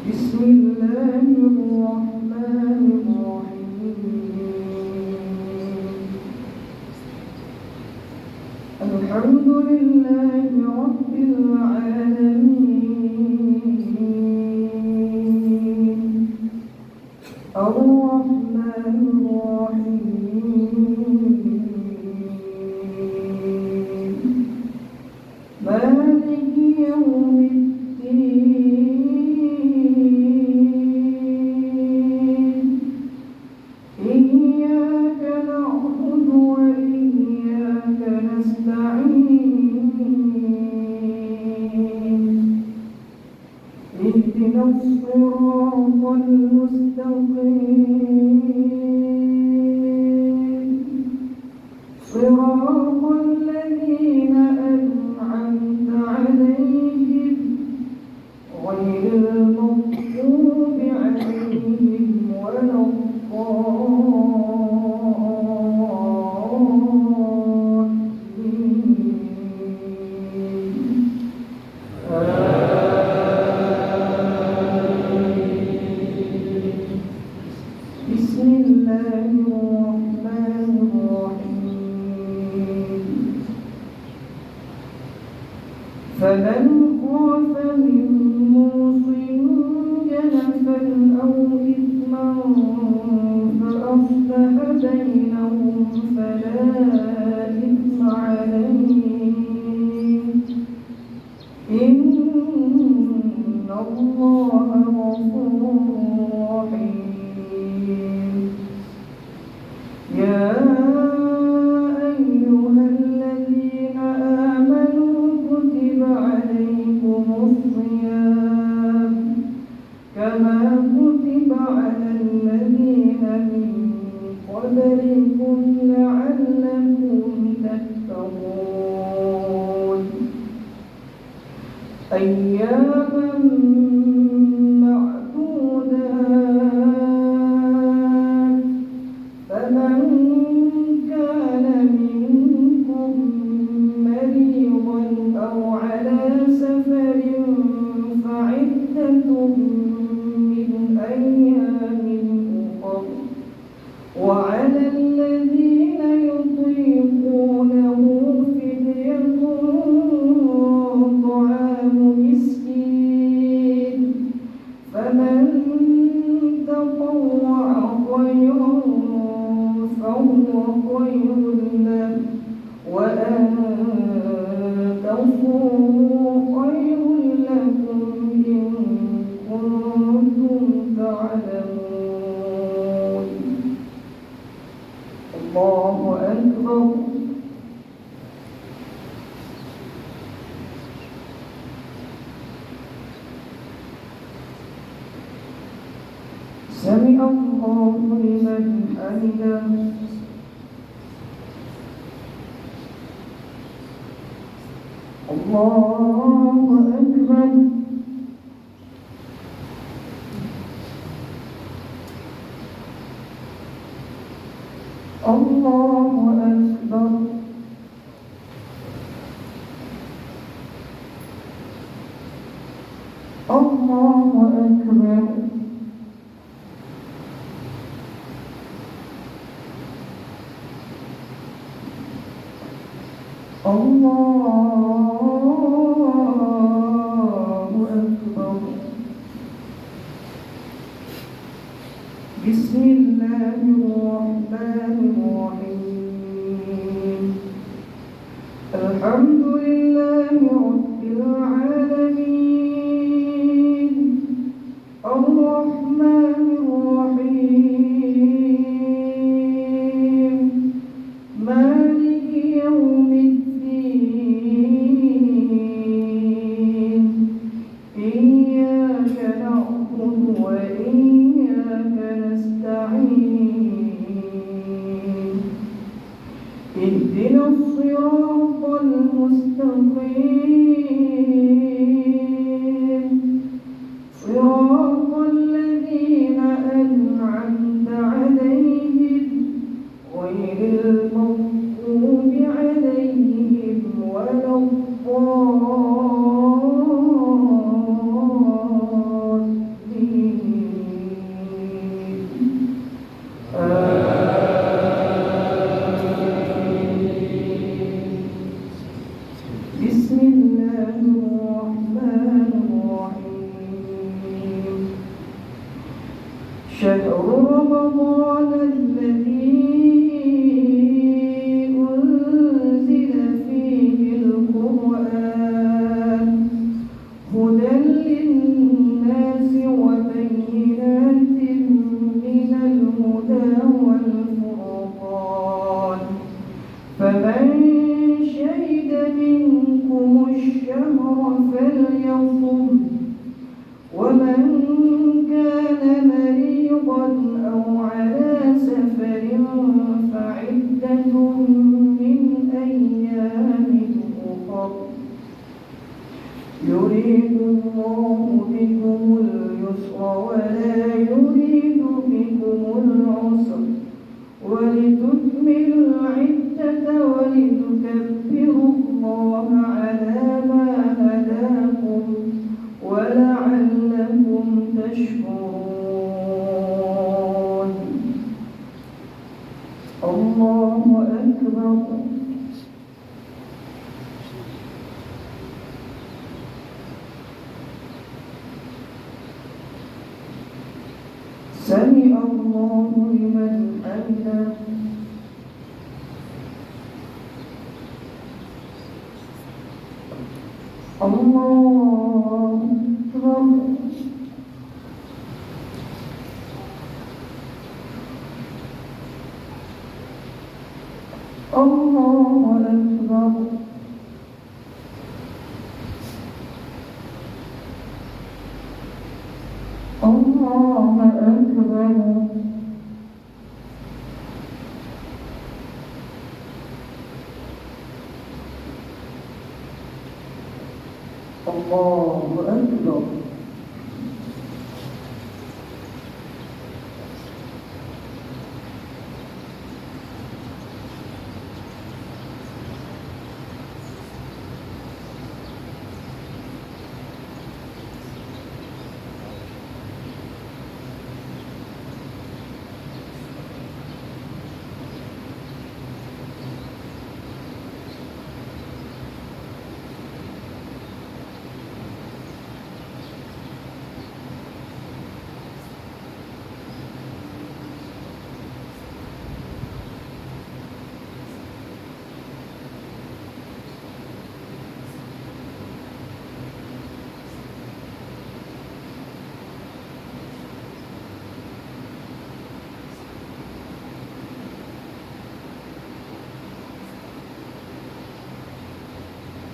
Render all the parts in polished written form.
بسم الله الرحمن الرحيم. الحمد لله رب العالمين الرحمن الرحيم مالك يوم الدين إياك نعبد وإياك نستعين اهدنا الصراط المستقيم صراط الذين أنعمت عليهم غير المغضوب عليهم ولا بسم الله الرحمن الرحيم. فمن خاف من موص جنفا أو إثما فأصلح بينهم فلا إثم عليه إن الله غفور رحيم. يا أيها الذين آمنوا كتب عليكم الصيام كما كتب على الذين من قبلكم لعلكم تتقون أياما معدودات فمن كان منكم مريضا أو على سفر فعدة من أيام أخر وعلى الذين يطيقونه فدية طعام مسكين فمن تطوع خيرا فهو خير له وأن تصوموا خير لكم إن كنتم تعلمون. الله أكبر. سمع الله لمن حمده الله أكبر الله أكبر الله أكبر الله أكبر بسم الله الرحمن الرحيم الحمد لله رب العالمين الرحمن الرحيم مالك يوم الدين إياك نعبد وإياك نستعين اهدنا الصراط المستقيم صراط الذين أنعمت عليهم غير المغضوب عليهم ولا بسم الله الرحمن الرحيم شهر رمضان الذي أنزل فيه القرآن هدى للناس وبينات من الهدى والفرقان فمن شهد منكم الشهر فليصم ومن كان مريضا أو على سفر فعدة من أيام أخر يريد الله بكم اليسر ولا يريد بكم العسر ولتكملوا العدة ولتكبروا الله على ما هداكم ولعلكم تشكرون الله أكبر سمع الله لمن حمده الله أكبر الله أكبر الله أكبر الله أكبر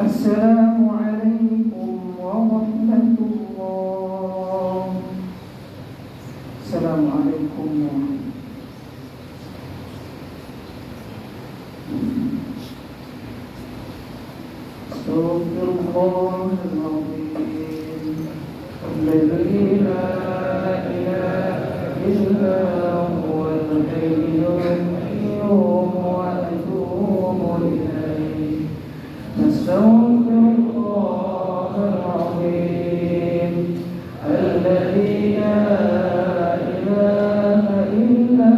السلام عليكم ورحمة الله. السلام عليكم. عليكم استغفر الله العظيم الذي لا إله إلا هو الحي القيوم وأتوب إليه نستغفر الله العظيم الذي لا إله إلا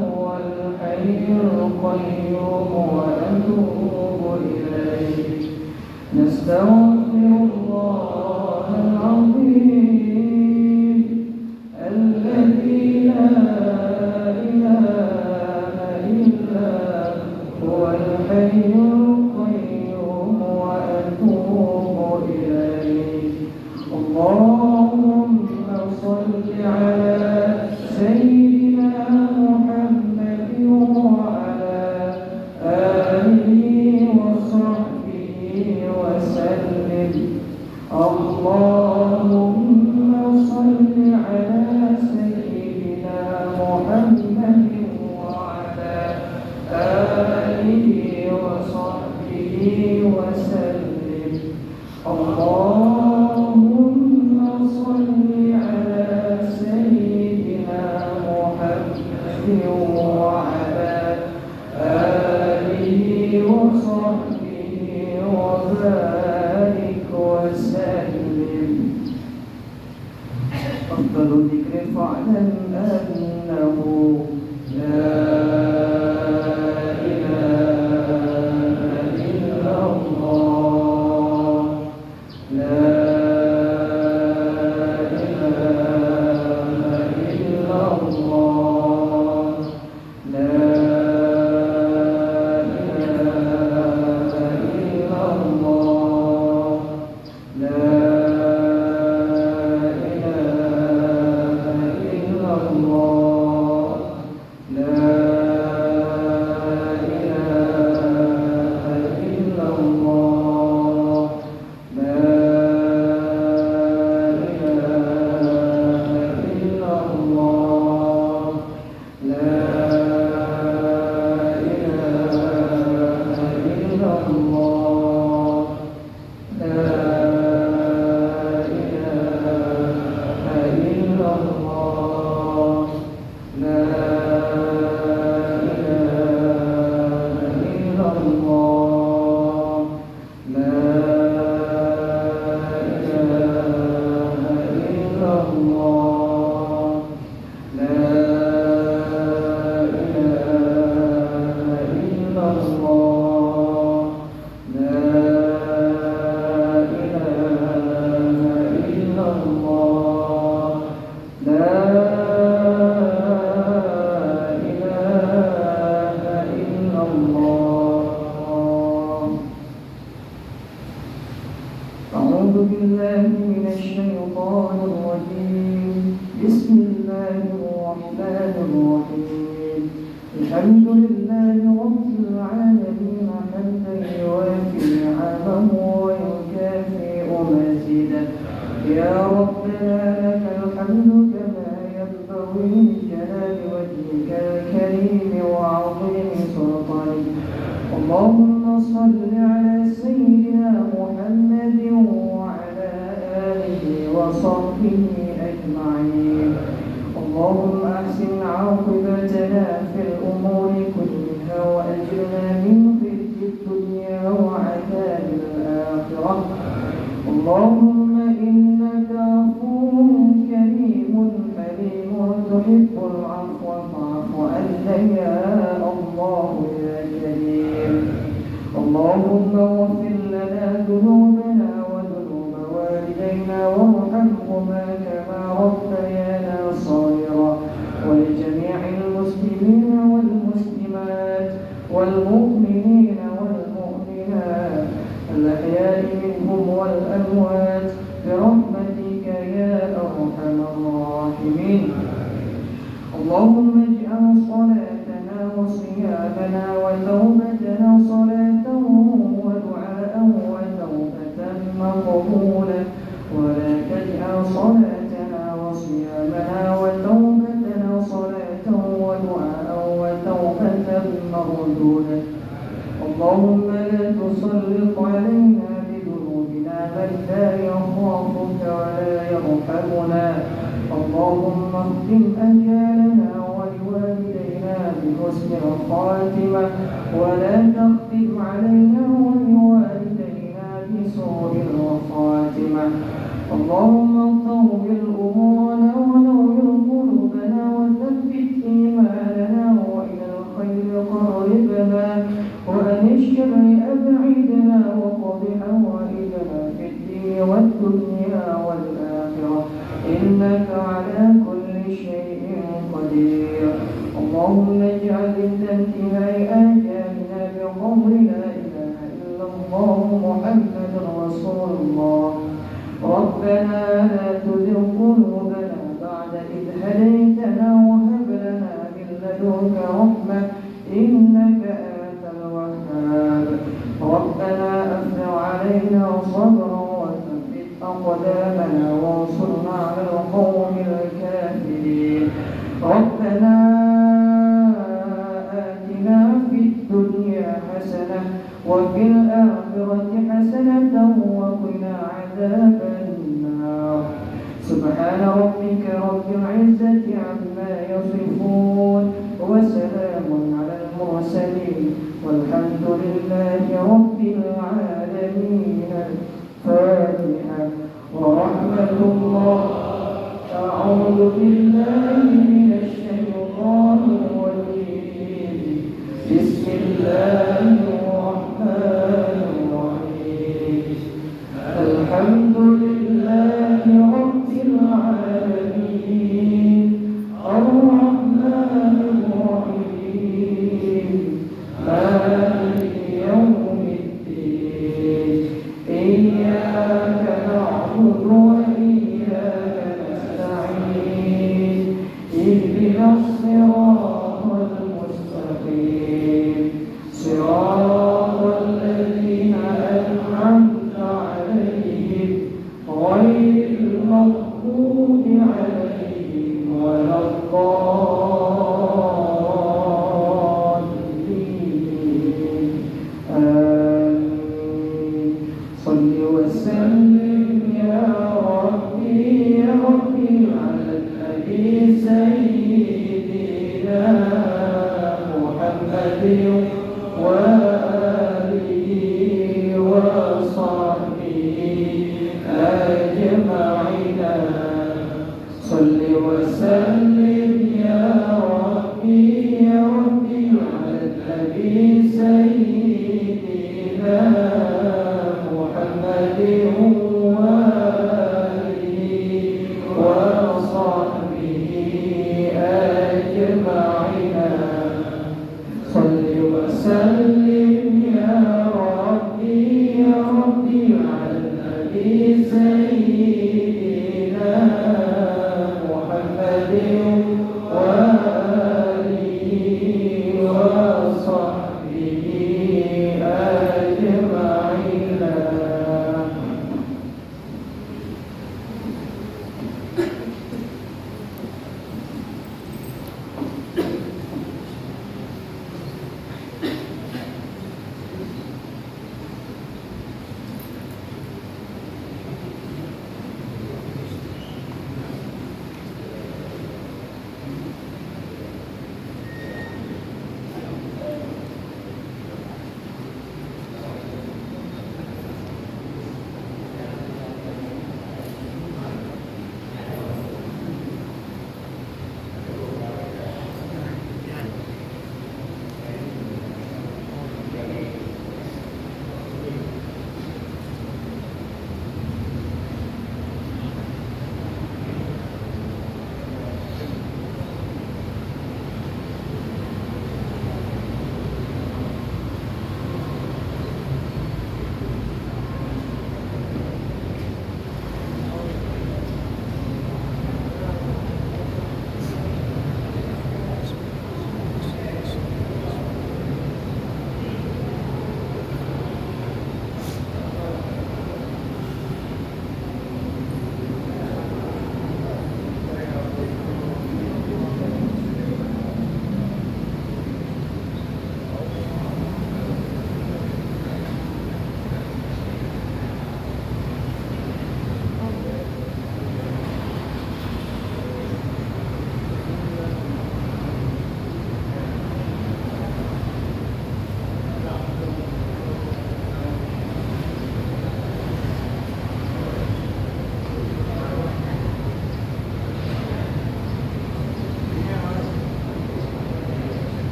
هو الحي القيوم وأتوب إليه نستغفر الله العظيم الذي لا إله إلا هو الحي القيوم وأتوب إليه اللهم صل على سيدنا محمد وعلى آله وصحبه وسلم اللهم صل على سيدنا محمد وعلى آله وصحبه وسلم اللهم صل على سيدنا محمد وعلى آله وصحبه وبارك وسلم أفضل الذكر فاعلم أنه لا إله إلا الله لا إله إلا الله لا إله إلا الله لا إله إلا الله لا إله إلا الله لا إله إلا الله لا إله إلا الله لا إله إلا الله لا إله إلا الله لا إله إلا الله لا إله إلا الله لا إله إلا الله لا إله إلا الله أعوذ بالله من الشيطان الرجيم بسم الله الرحمن الرحيم الحمد لله رب العالمين حمدا يوافي نعمه ويكافئ مزيده يا ربنا لك الحمد كما ينبغي لجلال وجهك الكريم وعظيم سلطانك اللهم صل على سيدنا محمد وعلى آله وصحبه أجمعين اللهم أحسن عاقبتنا في الأمور كلها وأجرنا من خزي الدنيا وعذاب الآخرة اللهم إنك عفو كريم حليم تحب العفو فاعف عنا يا الله يا كريم اللهم اغفر لنا ذنوبنا وذنوب والدينا وارحمهما كما ربيانا صغيرا ولجميع المسلمين والمسلمات والمؤمنين والمؤمنات الأحياء منهم والأموات برحمتك يا أرحم الراحمين اللهم اجعل صلاتنا وصيامنا وتوبتنا صلاة ودعاء وتوبة مقبولة ولا تجعل صلاتنا وصيامنا وتوبتنا دونه. اللهم لا تسلط علينا بذنوبنا من لا يخافك ولا يرحمنا. اللهم اختم أجالنا ولوالدينا بحسن الخاتمة، ولا تختم علينا ولوالدينا بسوء الخاتمة. اللهم طول أمورنا ونور قلوبنا وثبت إيماننا، وإلى الخير قربنا وعن الشر أبعدنا، وقض حوائجنا في الدين والدنيا والآخرة، إنك على كل شيء قدير. اللهم اجعل عند انتهاء آجالنا بقول لا إله إلا الله محمد رسول الله. ربنا لا تزغ قلوبنا بعد إذ هديتنا، وهب لنا من لدنك رحمة إنك أنت الوهاب. ربنا أفرغ علينا صبرا وثبت أقدامنا وانصرنا على القوم الكافرين. ربنا آتنا في الدنيا حسنة وفي الآخرة حسنة وقنا عذاب النار. سبحان ربك رب العزة عما يصفون، وسلام على المرسلين، والحمد لله رب العالمين. الفاتحة. ورحمة الله. أعوذ بالله من الشيطان الرجيم. بسم الله الرحمن الرحيم. الحمد لله رب العالمين، الرحمن الرحيم،